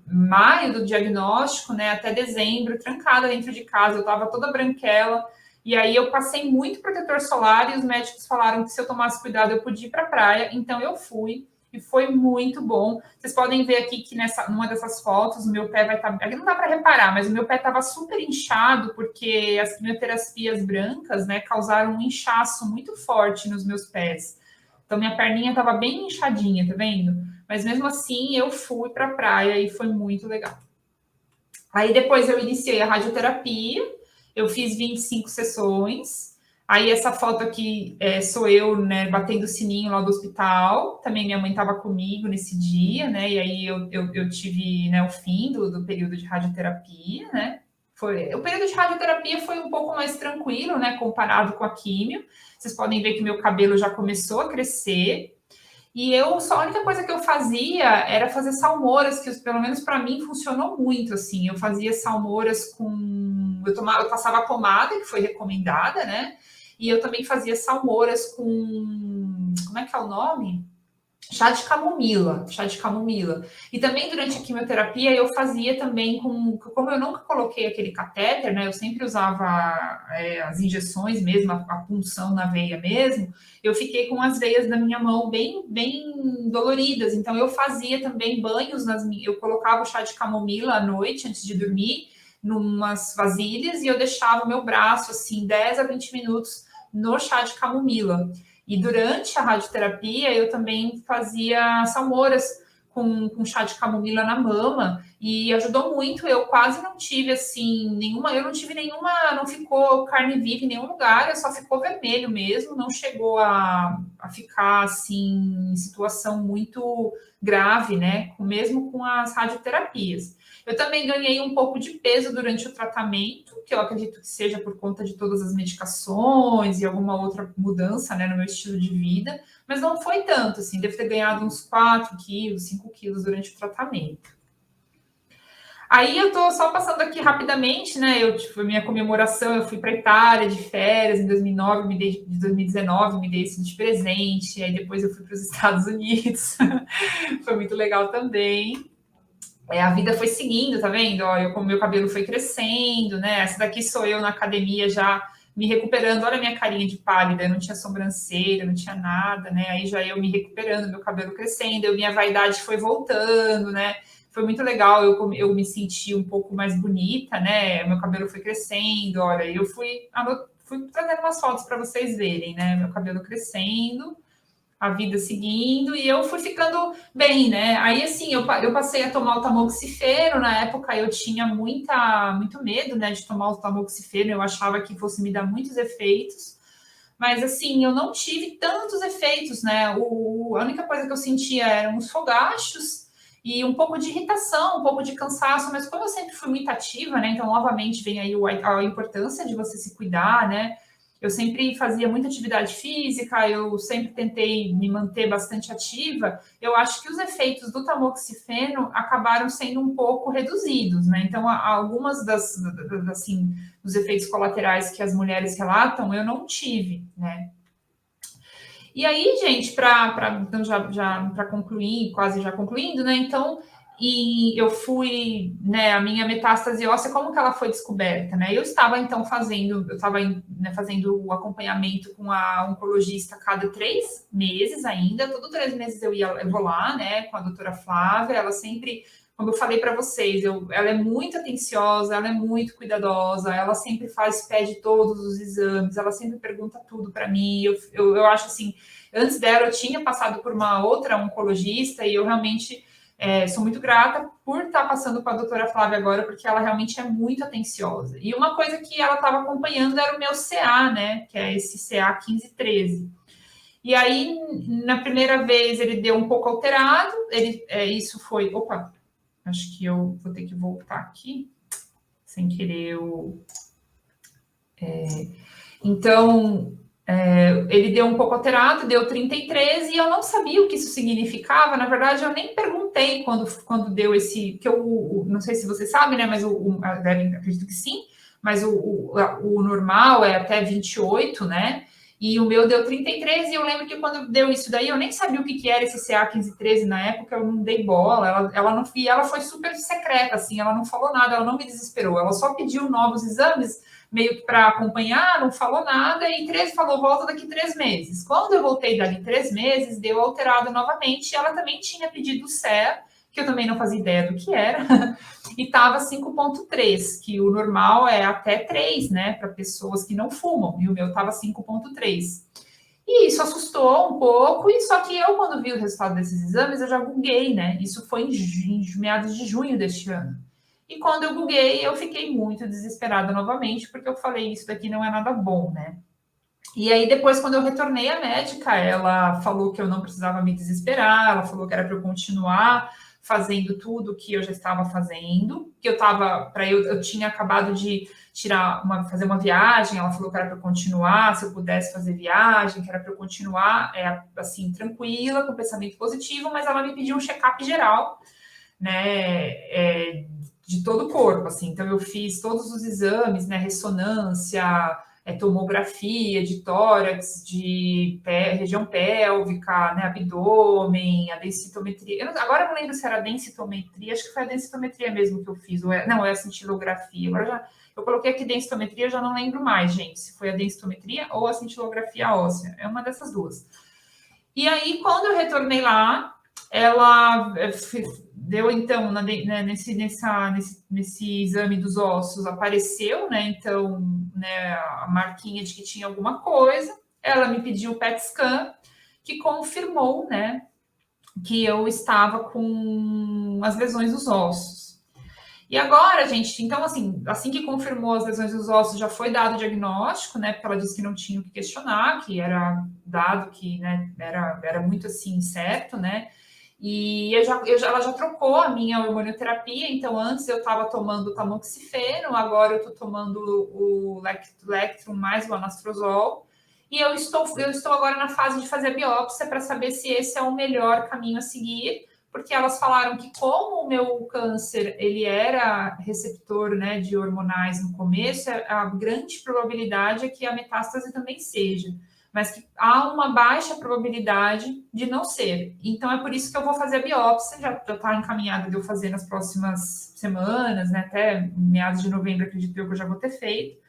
S1: maio do diagnóstico, né, até dezembro, trancada dentro de casa, eu estava toda branquela, e aí eu passei muito protetor solar, e os médicos falaram que se eu tomasse cuidado eu podia ir para a praia, então eu fui, e foi muito bom. Vocês podem ver aqui que numa dessas fotos, o meu pé vai estar... Aqui não dá para reparar, mas o meu pé estava super inchado, porque as quimioterapias brancas, né, causaram um inchaço muito forte nos meus pés. Então, minha perninha estava bem inchadinha, tá vendo? Mas mesmo assim, eu fui para a praia e foi muito legal. Aí depois eu iniciei a radioterapia, eu fiz 25 sessões. Aí essa foto aqui sou eu, né, batendo o sininho lá do hospital. Também minha mãe estava comigo nesse dia, né? E aí eu tive, né, o fim do período de radioterapia, né? O período de radioterapia foi um pouco mais tranquilo, né, comparado com a químio. Vocês podem ver que meu cabelo já começou a crescer. E a única coisa que eu fazia era fazer salmouras, que pelo menos para mim funcionou muito, assim. Eu fazia salmouras eu passava pomada, que foi recomendada, né? E eu também fazia salmouras com, como é que é o nome? Chá de camomila, chá de camomila. E também durante a quimioterapia eu fazia também como eu nunca coloquei aquele catéter, né? Eu sempre usava as injeções mesmo, a punção na veia mesmo. Eu fiquei com as veias da minha mão bem, bem doloridas. Então eu fazia também banhos eu colocava o chá de camomila à noite antes de dormir, numas vasilhas e eu deixava o meu braço assim 10 a 20 minutos no chá de camomila. E durante a radioterapia, eu também fazia salmouras com chá de camomila na mama e ajudou muito. Eu quase não tive, assim, não ficou carne viva em nenhum lugar, só ficou vermelho mesmo, não chegou a ficar, assim, em situação muito grave, né? Mesmo com as radioterapias. Eu também ganhei um pouco de peso durante o tratamento, que eu acredito que seja por conta de todas as medicações e alguma outra mudança, né, no meu estilo de vida, mas não foi tanto, assim, devo ter ganhado uns 4 quilos, 5 quilos durante o tratamento. Aí eu tô só passando aqui rapidamente, né? Minha comemoração, eu fui para Itália de férias em 2009, de 2019, me dei isso de presente. Aí depois eu fui para os Estados Unidos, foi muito legal também. A vida foi seguindo, tá vendo? Ó, como meu cabelo foi crescendo, né? Essa daqui sou eu na academia já me recuperando. Olha a minha carinha de pálida, eu não tinha sobrancelha, não tinha nada, né? Aí já eu me recuperando, meu cabelo crescendo, minha vaidade foi voltando, né? Foi muito legal, eu me senti um pouco mais bonita, né? Meu cabelo foi crescendo, olha, fui trazendo umas fotos para vocês verem, né? Meu cabelo crescendo. a vida seguindo, e eu fui ficando bem, né? Aí, assim, eu passei a tomar o tamoxifeno, na época eu tinha muito medo, né, de tomar o tamoxifeno, eu achava que fosse me dar muitos efeitos, mas, assim, eu não tive tantos efeitos, né? A única coisa que eu sentia eram os fogachos e um pouco de irritação, um pouco de cansaço, mas como eu sempre fui muito ativa, né? Então, novamente, vem aí a importância de você se cuidar, né? Eu sempre fazia muita atividade física, eu sempre tentei me manter bastante ativa. Eu acho que os efeitos do tamoxifeno acabaram sendo um pouco reduzidos, né? Então, algumas assim, dos efeitos colaterais que as mulheres relatam, eu não tive, né? E aí, gente, então já para concluir, quase já concluindo, né? Então, e eu fui, né, a minha metástase óssea, como que ela foi descoberta, né? Eu estava então fazendo o acompanhamento com a oncologista a cada 3 meses ainda, todo 3 meses eu vou lá, né, com a doutora Flávia, ela sempre, como eu falei para vocês, ela é muito atenciosa, ela é muito cuidadosa, ela sempre pede todos os exames, ela sempre pergunta tudo para mim. Eu acho assim, antes dela eu tinha passado por uma outra oncologista e eu realmente sou muito grata por estar passando com a doutora Flávia agora, porque ela realmente é muito atenciosa. E uma coisa que ela estava acompanhando era o meu CA, né? Que é esse CA 1513. E aí, na primeira vez, ele deu um pouco alterado. Isso foi. Opa, acho que eu vou ter que voltar aqui, sem querer. Então, ele deu um pouco alterado, deu 33, e eu não sabia o que isso significava. Na verdade, eu nem perguntei quando deu esse. Que eu não sei se você sabe, né? Mas acredito que sim, mas o normal é até 28, né? E o meu deu 33, e eu lembro que quando deu isso daí, eu nem sabia o que era esse CA 1513 na época, eu não dei bola, ela não, e ela foi super secreta, assim, ela não falou nada, ela não me desesperou, ela só pediu novos exames, meio que para acompanhar, não falou nada, e 13 falou, volta daqui 3 meses. Quando eu voltei dali 3 meses, deu alterado novamente, e ela também tinha pedido o CEA, que eu também não fazia ideia do que era, e estava 5,3, que o normal é até 3, né, para pessoas que não fumam, e o meu estava 5,3. E isso assustou um pouco, e só que eu, quando vi o resultado desses exames, eu já buguei, né? Isso foi em meados de junho deste ano. E quando eu buguei, eu fiquei muito desesperada novamente, porque eu falei, isso daqui não é nada bom, né? E aí, depois, quando eu retornei à médica, ela falou que eu não precisava me desesperar, ela falou que era para eu continuar fazendo tudo que eu já estava fazendo, que eu tinha acabado de fazer uma viagem, ela falou que era para eu continuar, se eu pudesse fazer viagem, que era para eu continuar, assim, tranquila, com pensamento positivo, mas ela me pediu um check-up geral, né, de todo o corpo, assim, então eu fiz todos os exames, né, ressonância, tomografia de tórax, de região pélvica, né, abdômen, a densitometria. Agora eu não lembro se era a densitometria, acho que foi a densitometria mesmo que eu fiz, não, é a cintilografia. Agora eu coloquei aqui densitometria, eu já não lembro mais, gente, se foi a densitometria ou a cintilografia óssea, é uma dessas duas. E aí, quando eu retornei lá, ela deu, então, nesse exame dos ossos, apareceu, né, então, né, a marquinha de que tinha alguma coisa. Ela me pediu o PET scan, que confirmou, né, que eu estava com as lesões dos ossos. E agora, gente, então, assim que confirmou as lesões dos ossos, já foi dado o diagnóstico, né, porque ela disse que não tinha o que questionar, que era dado que, né, era muito, assim, certo, né, e ela já trocou a minha hormonioterapia, então antes eu estava tomando tamoxifeno, agora eu estou tomando o Lectrum mais o anastrozol, e eu estou agora na fase de fazer a biópsia para saber se esse é o melhor caminho a seguir, porque elas falaram que como o meu câncer ele era receptor, né, de hormonais no começo, a grande probabilidade é que a metástase também seja, mas que há uma baixa probabilidade de não ser. Então, é por isso que eu vou fazer a biópsia, já está encaminhada de eu fazer nas próximas semanas, né, até meados de novembro, acredito eu que eu já vou ter feito.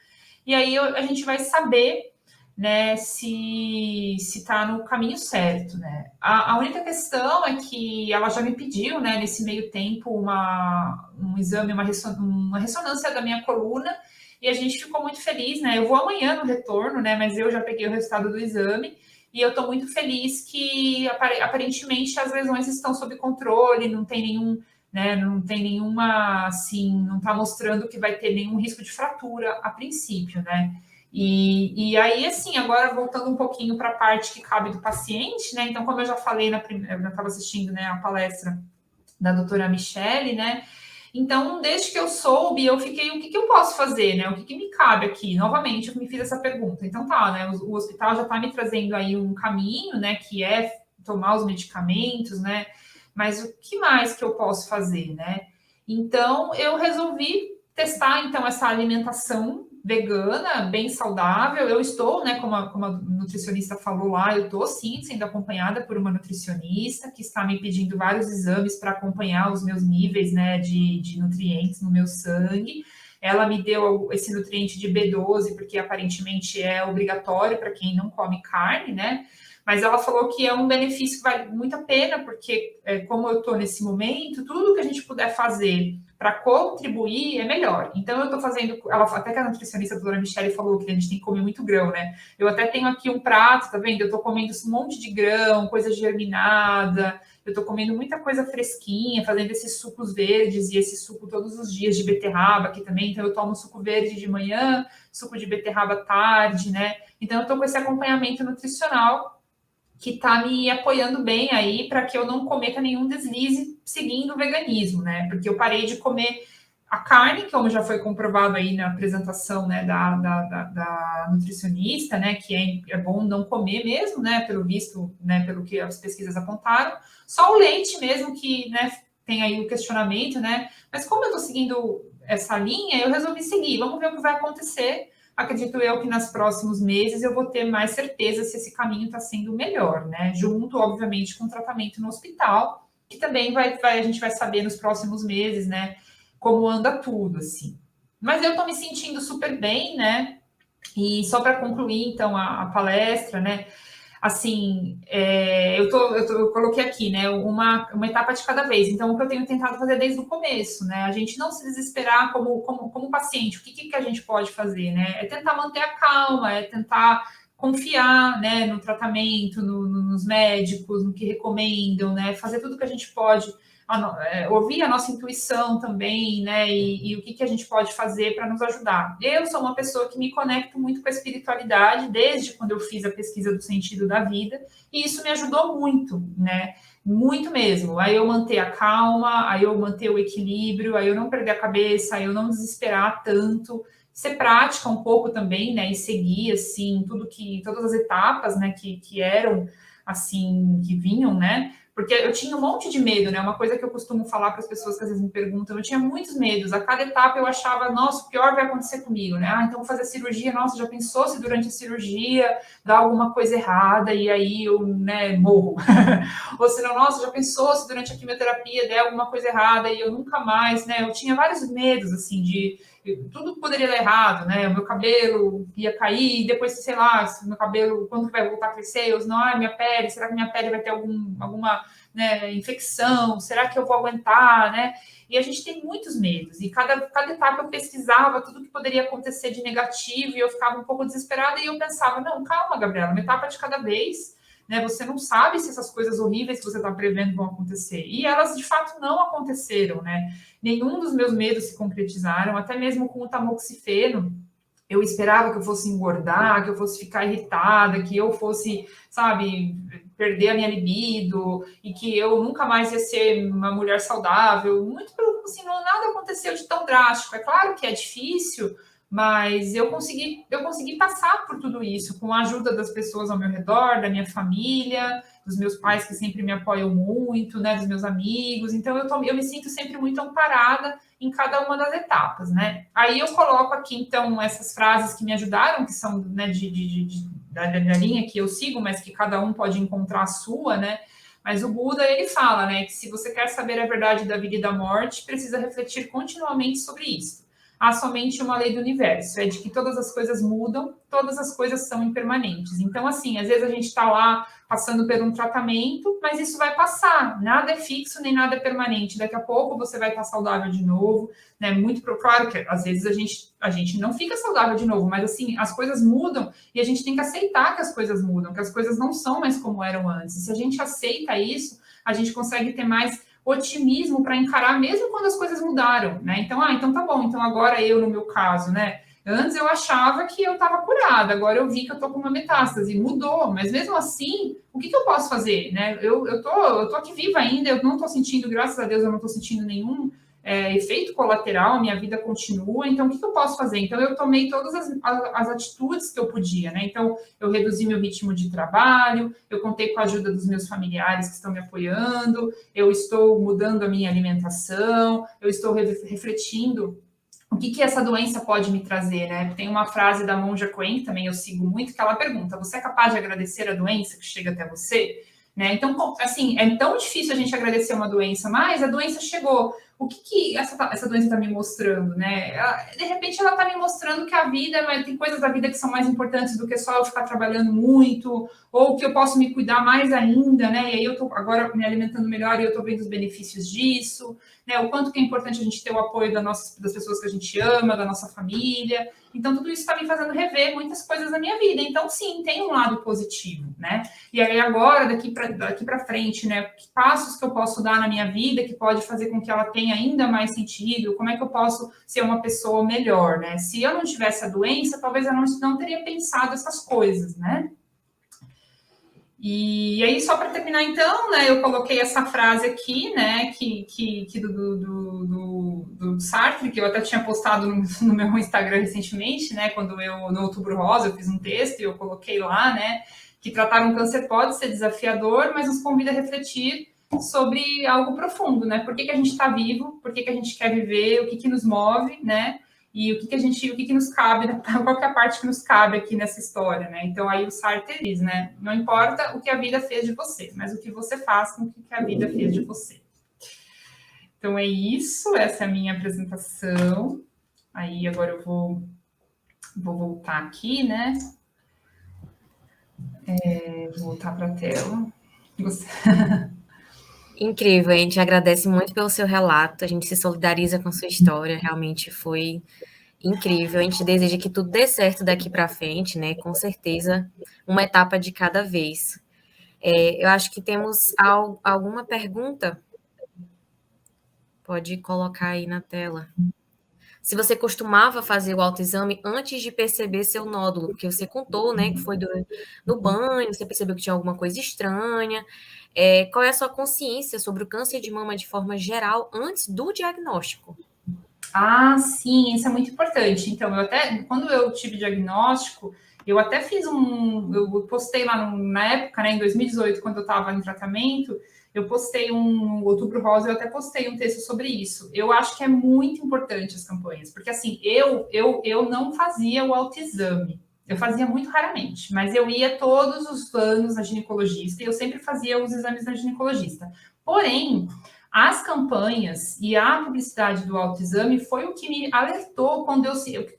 S1: E aí a gente vai saber, né, se está no caminho certo, né. A única questão é que ela já me pediu, né, nesse meio tempo, um exame, uma ressonância da minha coluna, e a gente ficou muito feliz, né? Eu vou amanhã no retorno, né? Mas eu já peguei o resultado do exame e eu estou muito feliz que aparentemente as lesões estão sob controle, não tem nenhum, né, não tem nenhuma, assim, não está mostrando que vai ter nenhum risco de fratura a princípio, né? E aí, assim, agora voltando um pouquinho para a parte que cabe do paciente, né? Então, como eu já falei na primeira, eu estava assistindo, né, a palestra da doutora Michele, né? Então, desde que eu soube, eu fiquei, o que eu posso fazer, né? O que me cabe aqui? Novamente, eu me fiz essa pergunta. Então, tá, né? O hospital já está me trazendo aí um caminho, né? Que é tomar os medicamentos, né? Mas o que mais que eu posso fazer, né? Então, eu resolvi testar, então, essa alimentação vegana, bem saudável. Eu estou, né, como a nutricionista falou lá, eu estou sim sendo acompanhada por uma nutricionista que está me pedindo vários exames para acompanhar os meus níveis, né, de nutrientes no meu sangue. Ela me deu esse nutriente de B12, porque aparentemente é obrigatório para quem não come carne, né? Mas ela falou que é um benefício que vale muito a pena, porque como eu estou nesse momento, tudo que a gente puder fazer para contribuir é melhor. Então, eu estou fazendo. Até que a nutricionista, a doutora Michele, falou que a gente tem que comer muito grão, né? Eu até tenho aqui um prato, tá vendo? Eu estou comendo um monte de grão, coisa germinada. Eu estou comendo muita coisa fresquinha, fazendo esses sucos verdes e esse suco todos os dias de beterraba aqui também. Então, eu tomo suco verde de manhã, suco de beterraba à tarde, né? Então, eu estou com esse acompanhamento nutricional que está me apoiando bem aí para que eu não cometa nenhum deslize seguindo o veganismo, né? Porque eu parei de comer a carne, como já foi comprovado aí na apresentação, né, da nutricionista, né, que é bom não comer mesmo, né, pelo visto, né, pelo que as pesquisas apontaram. Só o leite mesmo que, né, tem aí o questionamento, né? Mas como eu estou seguindo essa linha, eu resolvi seguir. Vamos ver o que vai acontecer. Acredito eu que nos próximos meses eu vou ter mais certeza se esse caminho está sendo melhor, né? Junto, obviamente, com o tratamento no hospital, que também a gente vai saber nos próximos meses, né? Como anda tudo, assim. Mas eu estou me sentindo super bem, né? E só para concluir, então, a palestra, né? Assim, eu coloquei aqui, né, uma etapa de cada vez. Então, o que eu tenho tentado fazer desde o começo, né, a gente não se desesperar como paciente. O que a gente pode fazer, né? É tentar manter a calma, é tentar confiar, né, no tratamento, nos médicos, no que recomendam, né, fazer tudo que a gente pode, ouvir a nossa intuição também, né, e o que a gente pode fazer para nos ajudar. Eu sou uma pessoa que me conecto muito com a espiritualidade desde quando eu fiz a pesquisa do sentido da vida, e isso me ajudou muito, né, muito mesmo. Aí eu manter a calma, aí eu manter o equilíbrio, aí eu não perder a cabeça, aí eu não desesperar tanto, ser prática um pouco também, né, e seguir, assim, todas as etapas, né, que eram, assim, que vinham, né, porque eu tinha um monte de medo, né, uma coisa que eu costumo falar para as pessoas que às vezes me perguntam, eu tinha muitos medos, a cada etapa eu achava, nossa, o pior vai acontecer comigo, né, então vou fazer a cirurgia, nossa, já pensou se durante a cirurgia dá alguma coisa errada e aí eu, né, morro, ou se não, nossa, já pensou se durante a quimioterapia der alguma coisa errada e eu nunca mais, né, eu tinha vários medos, assim, tudo poderia dar errado, né? O meu cabelo ia cair, depois, sei lá, se o meu cabelo, quando que vai voltar a crescer? Eu não, minha pele, será que minha pele vai ter alguma, né, infecção? Será que eu vou aguentar, né? E a gente tem muitos medos, e cada etapa eu pesquisava tudo que poderia acontecer de negativo, e eu ficava um pouco desesperada, e eu pensava, não, calma, Gabriela, uma etapa de cada vez, né? Você não sabe se essas coisas horríveis que você está prevendo vão acontecer. E elas, de fato, não aconteceram, né? Nenhum dos meus medos se concretizaram, até mesmo com o tamoxifeno. Eu esperava que eu fosse engordar, que eu fosse ficar irritada, que eu fosse, sabe, perder a minha libido e que eu nunca mais ia ser uma mulher saudável. Muito pelo assim, nada aconteceu de tão drástico. É claro que é difícil, mas eu consegui passar por tudo isso com a ajuda das pessoas ao meu redor, da minha família, dos meus pais que sempre me apoiam muito, né, dos meus amigos. Então eu me sinto sempre muito amparada em cada uma das etapas, né? Aí eu coloco aqui então essas frases que me ajudaram, que são, né, da linha que eu sigo, mas que cada um pode encontrar a sua, né? Mas o Buda, ele fala, né, que se você quer saber a verdade da vida e da morte, precisa refletir continuamente sobre isso. há somente uma lei do universo, é de que todas as coisas mudam, todas as coisas são impermanentes. Então, assim, às vezes a gente está lá passando por um tratamento, mas isso vai passar, nada é fixo nem nada é permanente. Daqui a pouco você vai estar saudável de novo, né? Muito claro que às vezes a gente não fica saudável de novo, mas assim, as coisas mudam e a gente tem que aceitar que as coisas mudam, que as coisas não são mais como eram antes. Se a gente aceita isso, a gente consegue ter mais otimismo para encarar mesmo quando as coisas mudaram, né? Então, então tá bom, então agora eu, no meu caso, né? Antes eu achava que eu estava curada, agora eu vi que eu estou com uma metástase, mudou, mas mesmo assim, o que eu posso fazer, né? Eu tô aqui viva ainda, eu não estou sentindo, graças a Deus, eu não estou sentindo nenhum efeito colateral, a minha vida continua, então o que eu posso fazer? Então eu tomei todas as atitudes que eu podia, né? Então eu reduzi meu ritmo de trabalho, eu contei com a ajuda dos meus familiares que estão me apoiando, eu estou mudando a minha alimentação, eu estou refletindo o que essa doença pode me trazer, né? Tem uma frase da Monja Coen, que também eu sigo muito, que ela pergunta: você é capaz de agradecer a doença que chega até você? Né? Então, assim, é tão difícil a gente agradecer uma doença, mas a doença chegou. O que essa doença está me mostrando, né? De repente ela está me mostrando que a vida, mas tem coisas da vida que são mais importantes do que só eu ficar trabalhando muito, ou que eu posso me cuidar mais ainda, né? E aí eu estou agora me alimentando melhor e eu estou vendo os benefícios disso, né? O quanto que é importante a gente ter o apoio das pessoas que a gente ama, da nossa família. Então, tudo isso está me fazendo rever muitas coisas na minha vida. Então, sim, tem um lado positivo, né? E aí, agora, daqui para frente, né? Que passos que eu posso dar na minha vida que pode fazer com que ela tenha ainda mais sentido? Como é que eu posso ser uma pessoa melhor, né? Se eu não tivesse a doença, talvez eu não teria pensado essas coisas, né? E aí, só para terminar, então, né, eu coloquei essa frase aqui, né, do Sartre, que eu até tinha postado no meu Instagram recentemente, né, quando no Outubro Rosa, eu fiz um texto e eu coloquei lá, né, que tratar um câncer pode ser desafiador, mas nos convida a refletir sobre algo profundo, né, por que a gente está vivo, por que a gente quer viver, o que nos move, né, e o que nos cabe, qual que é a parte que nos cabe aqui nessa história, né? Então aí o Sartre diz, né? Não importa o que a vida fez de você, mas o que você faz com o que a vida fez de você. Então é isso, essa é a minha apresentação. Aí agora eu vou voltar aqui, né? Vou voltar para a tela.
S2: Incrível, a gente agradece muito pelo seu relato, a gente se solidariza com sua história, realmente foi incrível. A gente deseja que tudo dê certo daqui para frente, né? Com certeza, uma etapa de cada vez. Eu acho que temos alguma pergunta. Pode colocar aí na tela. Se você costumava fazer o autoexame antes de perceber seu nódulo, porque você contou, né, que foi no banho, você percebeu que tinha alguma coisa estranha. Qual é a sua consciência sobre o câncer de mama de forma geral antes do diagnóstico?
S1: Ah, sim, isso é muito importante. Então, quando eu tive diagnóstico, eu até eu postei lá na época, né, em 2018, quando eu estava em tratamento, eu postei um Outubro Rosa, eu até postei um texto sobre isso. Eu acho que é muito importante as campanhas, porque assim, eu não fazia o autoexame, eu fazia muito raramente, mas eu ia todos os anos na ginecologista e eu sempre fazia os exames na ginecologista. Porém, as campanhas e a publicidade do autoexame foi o que me alertou quando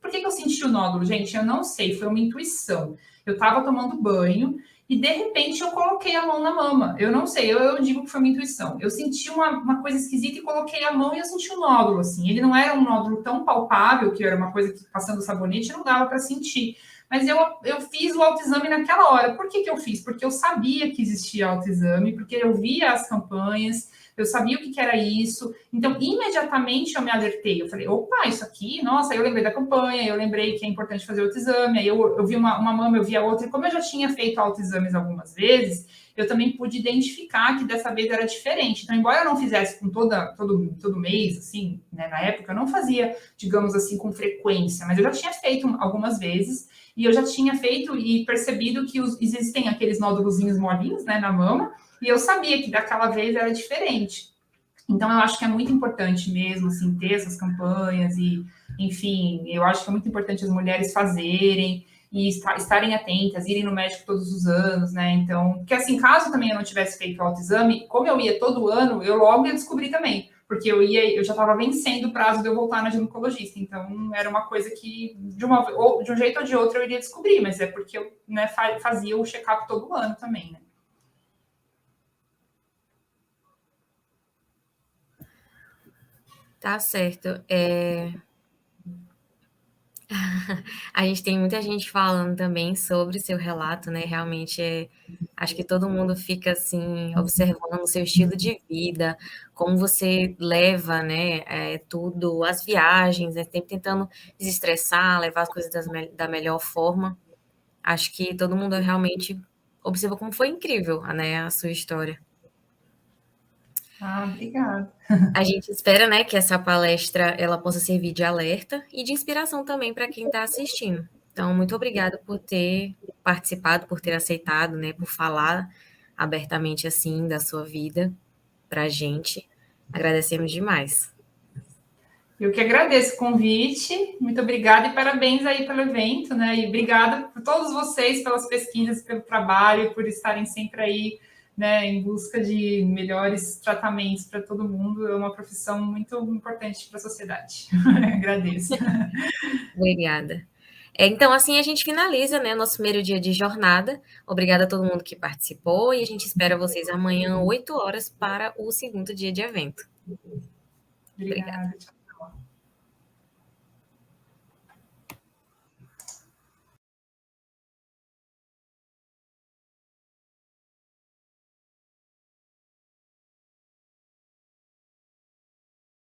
S1: por que eu senti o nódulo? Gente, eu não sei, foi uma intuição. Eu estava tomando banho e, de repente, eu coloquei a mão na mama. Eu não sei, eu digo que foi uma intuição. Eu senti uma coisa esquisita e coloquei a mão e eu senti um nódulo, assim. Ele não era um nódulo tão palpável, que era uma coisa que, passando sabonete, não dava para sentir. Mas eu fiz o autoexame naquela hora. Por que eu fiz? Porque eu sabia que existia autoexame, porque eu via as campanhas, eu sabia o que era isso, então imediatamente eu me alertei, eu falei, opa, isso aqui, nossa, aí eu lembrei da campanha, eu lembrei que é importante fazer autoexame, aí eu vi uma mama, eu vi a outra, e como eu já tinha feito autoexames algumas vezes, eu também pude identificar que dessa vez era diferente. Então, embora eu não fizesse com todo mês, assim, né, na época, eu não fazia, digamos assim, com frequência, mas eu já tinha feito algumas vezes, e eu já tinha feito e percebido que existem aqueles nódulozinhos molinhos, né, na mama, e eu sabia que daquela vez era diferente. Então, eu acho que é muito importante mesmo, assim, ter essas campanhas e, enfim, eu acho que é muito importante as mulheres fazerem e estarem atentas, irem no médico todos os anos, né? Então, porque assim, caso também eu não tivesse feito o autoexame, como eu ia todo ano, eu logo ia descobrir também. porque eu já estava vencendo o prazo de eu voltar na ginecologista, então era uma coisa que de um jeito ou de outro eu iria descobrir, mas é porque eu, né, fazia o check-up todo ano também, né?
S2: Tá certo. A gente tem muita gente falando também sobre o seu relato, né? Realmente acho que todo mundo fica assim observando o seu estilo de vida, como você leva, né? Tudo, as viagens, né? Sempre tentando desestressar, levar as coisas da melhor forma. Acho que todo mundo realmente observa como foi incrível, né? A sua história.
S1: Ah, obrigada.
S2: A gente espera, né, que essa palestra ela possa servir de alerta e de inspiração também para quem está assistindo. Então, muito obrigada por ter participado, por ter aceitado, né, por falar abertamente assim da sua vida para a gente. Agradecemos demais.
S1: Eu que agradeço o convite, muito obrigada e parabéns aí pelo evento, né? E obrigada por todos vocês pelas pesquisas, pelo trabalho, por estarem sempre aí, né, em busca de melhores tratamentos para todo mundo. É uma profissão muito importante para a sociedade. Agradeço.
S2: Obrigada. Então, assim a gente finaliza, né, nosso primeiro dia de jornada. Obrigada a todo mundo que participou e a gente espera vocês amanhã, 8 horas, para o segundo dia de evento. Obrigada.
S1: Obrigada. Tchau.